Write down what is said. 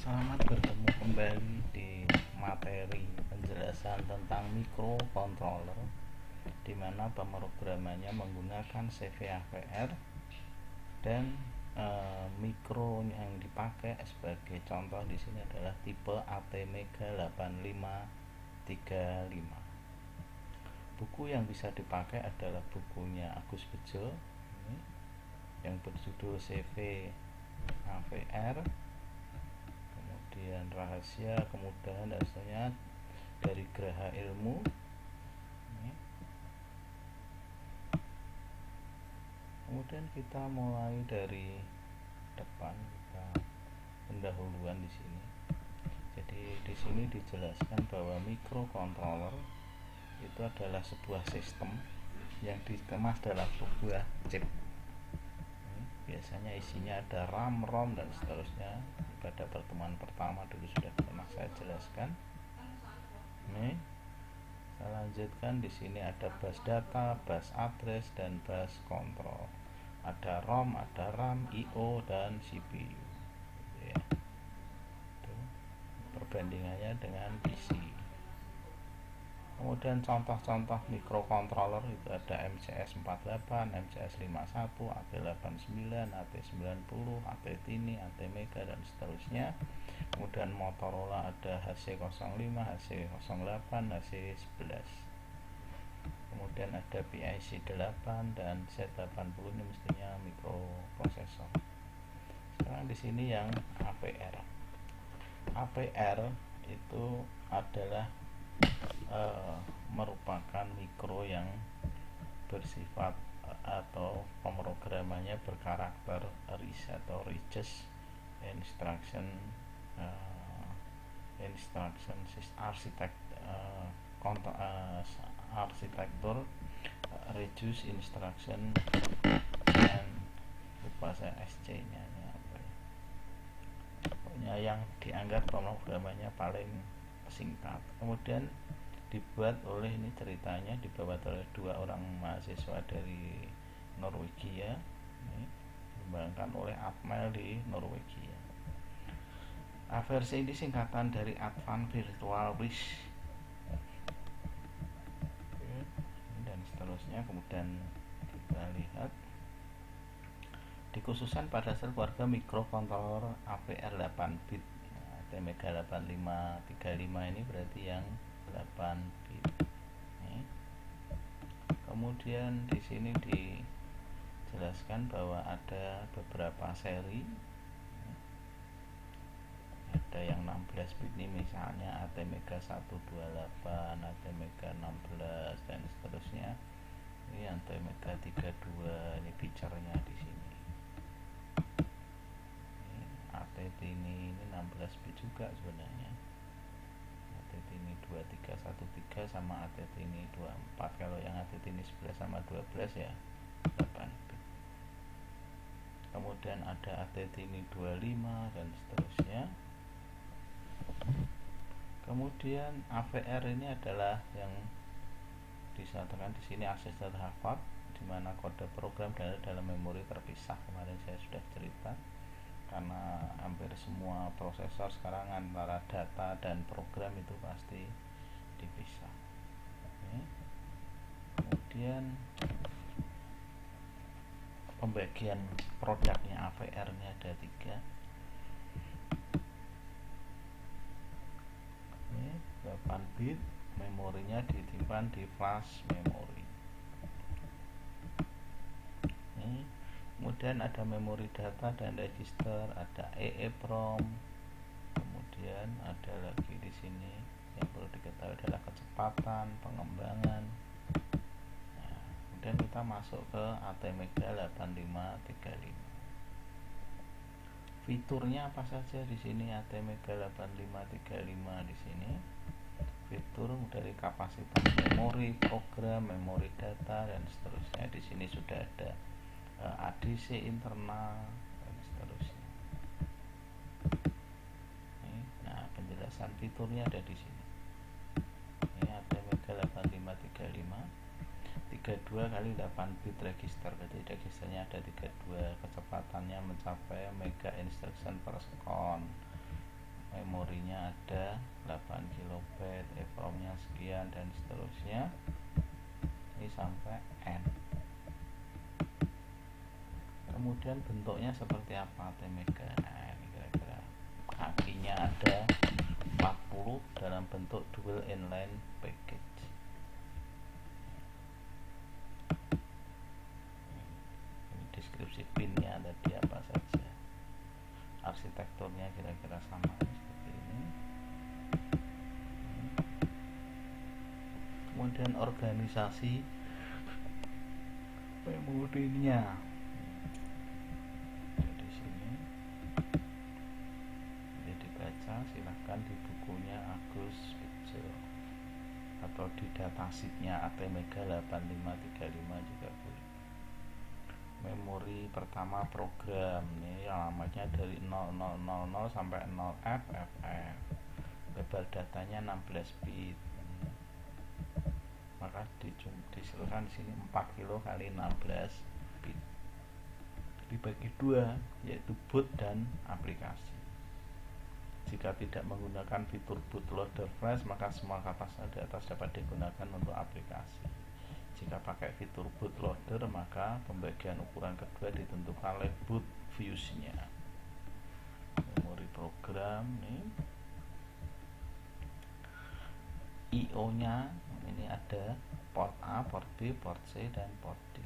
Selamat bertemu kembali di materi penjelasan tentang microcontroller, di mana pemrogramannya menggunakan CVAVR dan mikro yang dipakai sebagai contoh di sini adalah tipe ATmega 8535. Buku yang bisa dipakai adalah bukunya Agus Bejo yang berjudul CVAVR, kemudian rahasia kemudahan dan seterusnya dari Graha Ilmu. Kemudian kita mulai dari depan, kita pendahuluan di sini. Jadi di sini dijelaskan bahwa microcontroller itu adalah sebuah sistem yang dikemas dalam sebuah chip. Biasanya isinya ada RAM, ROM dan seterusnya. Pada pertemuan pertama dulu sudah pernah saya jelaskan. Ini saya lanjutkan, di sini ada bus data, bus address dan bus control. Ada ROM, ada RAM, IO dan CPU. Ya. Itu perbandingannya dengan PC. Kemudian contoh-contoh microcontroller itu ada MCS48, MCS51, AT89, AT90, AT-Tini, ATmega dan seterusnya. Kemudian Motorola ada HC05, HC08, HC11. Kemudian ada PIC8 dan Z80, ini mestinya mikroprosesor. Sekarang di sini yang APR. APR itu adalah merupakan mikro yang bersifat atau pemrogramannya berkarakter RIS atau Register Instruction arsitektur Reduce Instruction and lupa saya SC nya apa ya. Pokoknya yang dianggap pemrogramannya paling singkat. Kemudian dibuat oleh, ini ceritanya dibuat oleh dua orang mahasiswa dari Norwegia, dikembangkan oleh Atmel di Norwegia. Versi ini singkatan dari Advanced Virtual RISC dan seterusnya. Kemudian kita lihat dikhususkan pada sel keluarga microcontroller APR 8 bit. ATmega 8535 ini berarti yang 8 bit. Kemudian di sini dijelaskan bahwa ada beberapa seri. Ada yang 16 bit ini misalnya ATmega 128, ATmega 16 dan seterusnya. Ini ATmega 32, ini picture-nya di sini. AT-Tini ini 16 bit juga sebenarnya. AT-Tini 2313 sama AT-Tini 24. Kalau yang AT-Tini 11 sama 12 ya 8 bit. Kemudian ada AT-Tini 25 dan seterusnya. Kemudian AVR ini adalah yang disatakan di sini akses terhafal, di mana kode program dalam memori terpisah. Kemarin saya sudah cerita, karena hampir semua prosesor sekarang antara data dan program itu pasti dipisah. Kemudian pembagian produknya AVR ini ada 3. 8 bit, memorinya disimpan di flash memory. Kemudian ada memori data dan register, ada EEPROM. Kemudian ada lagi di sini yang perlu diketahui adalah kecepatan pengembangan. Kemudian kita masuk ke ATmega 8535. Fiturnya apa saja di sini? ATmega 8535 di sini fitur dari kapasitas memori, program, memori data dan seterusnya. Di sini sudah ada ADC internal dan seterusnya. Nah, penjelasan fiturnya ada di sini. Ini ATmega 8535. 32 kali 8 bit register, jadi registernya ada 32, kecepatannya mencapai mega instruction per second. memorinya ada 8 KB, EEPROM-nya sekian dan seterusnya. Ini sampai N. Kemudian bentuknya seperti apa ATmega? Nah, ini kira-kira kakinya ada 40 dalam bentuk dual inline package. Ini deskripsi pinnya tadi apa saja. Arsitekturnya kira-kira sama seperti ini. Kemudian organisasi memorinya. Di sini bisa dibaca, silahkan di bukunya Agus Bejo atau di datasheetnya ATmega 8535 juga boleh. Memori pertama program ini alamatnya dari 0000 sampai 0FFF. Lebar datanya 16 bit. Maka disilakan di sini 4 kilo kali 16 bit. Dibagi dua, yaitu boot dan aplikasi. Jika tidak menggunakan fitur bootloader flash, maka semua kata di atas dapat digunakan untuk aplikasi. Jika pakai fitur bootloader, maka pembagian ukuran kedua ditentukan oleh boot fuse-nya. Memori program nih, IO-nya ini ada port A, port B, port C, dan port D.